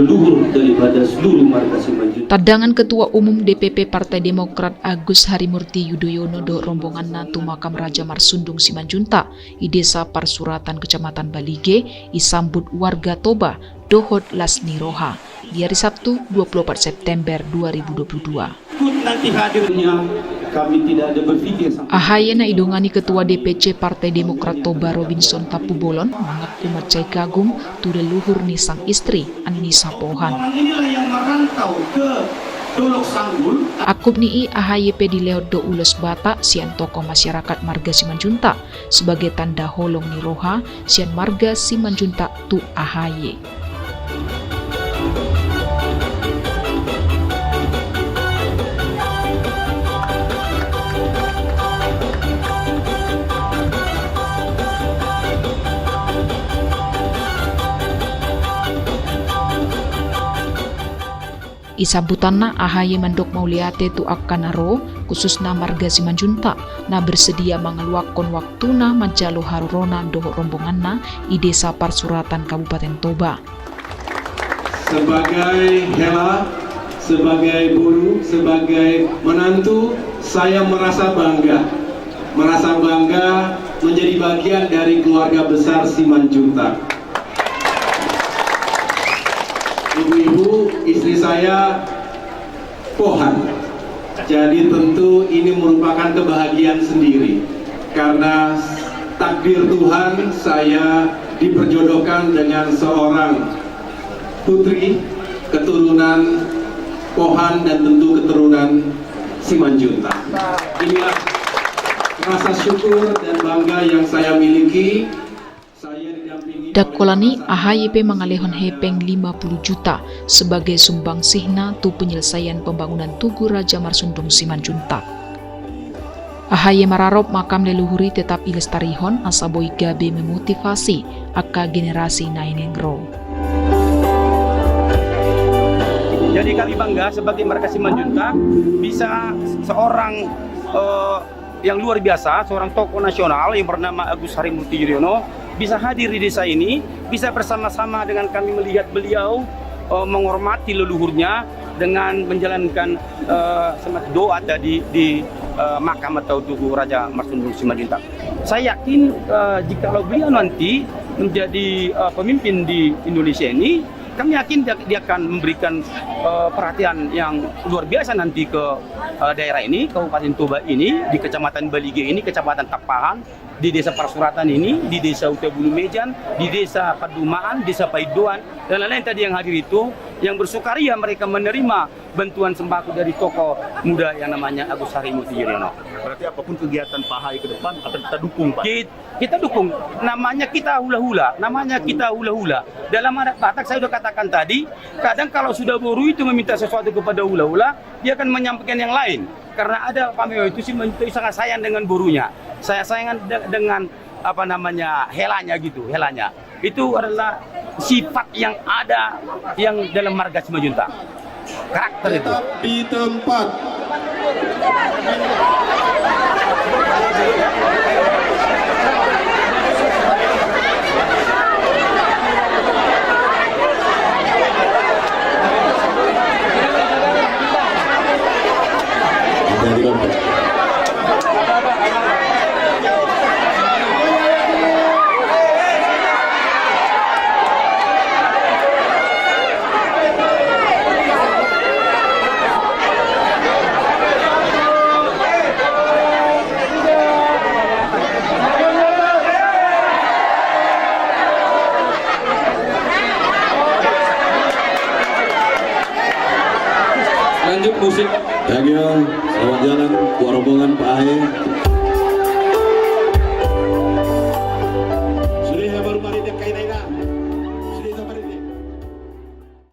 leluhur daripada seluruh marga Simanjuntak. Tadangan Ketua Umum DPP Partai Demokrat Agus Harimurti Yudhoyono do rombongan natu makam Raja Marsundung Simanjuntak di Desa Parsuratan Kecamatan Balige disambut warga Toba Dohod Lasni Roha di hari Sabtu 24 September 2022. Nanti hadirnya kami tidak ada berpikir. AHY na idongani Ketua DPC Partai Demokrat Toba Robinson Tapubolon mengaku macai kagum tu leluhur ni sang istri Anissa Pohan. Orang inilah yang merantau ke Dolok Sanggul. Akub ni AHYP di Leod do Ulos Bata sian tokoh masyarakat marga Simanjuntak sebagai tanda holong ni roha sian marga Simanjuntak tu AHY. Isambutanna AHY Mandok Mauliate tu Akkanaro khususna marga Simanjuntak na bersedia mengeluarkan waktuna majalo harurona doh rombonganna di Desa Parsuratan Kabupaten Toba. Sebagai Hela, sebagai guru, sebagai menantu, saya merasa bangga menjadi bagian dari keluarga besar Simanjuntak. Ibu-ibu, istri saya Pohan. Jadi tentu ini merupakan kebahagiaan sendiri karena takdir Tuhan saya diperjodohkan dengan seorang putri keturunan Pohan dan tentu keturunan Simanjuntak. Inilah rasa syukur dan bangga yang saya miliki. Dakolani AHYP mengalihkan hepeng 50 juta sebagai sumbang sihna tu penyelesaian pembangunan Tugu Raja Marsundung Simanjuntak. AHY mararop makam leluhuri tetap ilestarihon asaboi gabe memotivasi akka generasi nainengro. Jadi kami bangga sebagai marga Simanjuntak bisa seorang yang luar biasa, seorang tokoh nasional yang bernama Agus Harimurti Yudhoyono bisa hadir di desa ini, bisa bersama-sama dengan kami melihat beliau menghormati leluhurnya dengan menjalankan doa tadi di makam atau Tugu Raja Marsundung Simanjuntak. Saya yakin jika beliau nanti menjadi pemimpin di Indonesia ini, kami yakin dia akan memberikan perhatian yang luar biasa nanti ke daerah ini, Kabupaten Toba ini, di Kecamatan Balige ini, Kecamatan Tapahan, di Desa Parsuratan ini, di Desa Utabulu Mejan, di Desa Padumaan, Desa Paidoan, dan lain-lain tadi yang hadir itu, yang bersukaria mereka menerima bantuan sembako dari tokoh muda yang namanya Agus Harimurti Yudhoyono. Berarti apapun kegiatan Pak AHY ke depan akan kita dukung, Pak? Kita dukung, namanya kita hula-hula. Dalam adat Batak saya sudah katakan tadi, kadang kalau sudah boru itu meminta sesuatu kepada hula-hula, dia akan menyampaikan yang lain. Karena ada pameo itu sih sangat sayang dengan borunya. Saya sayang dengan helanya gitu, helanya. Itu adalah sifat yang ada yang dalam marga Simanjuntak. Karakter itu. Di tempat. Lanjut musik. Selamat jalan buat rombongan Pak AHY.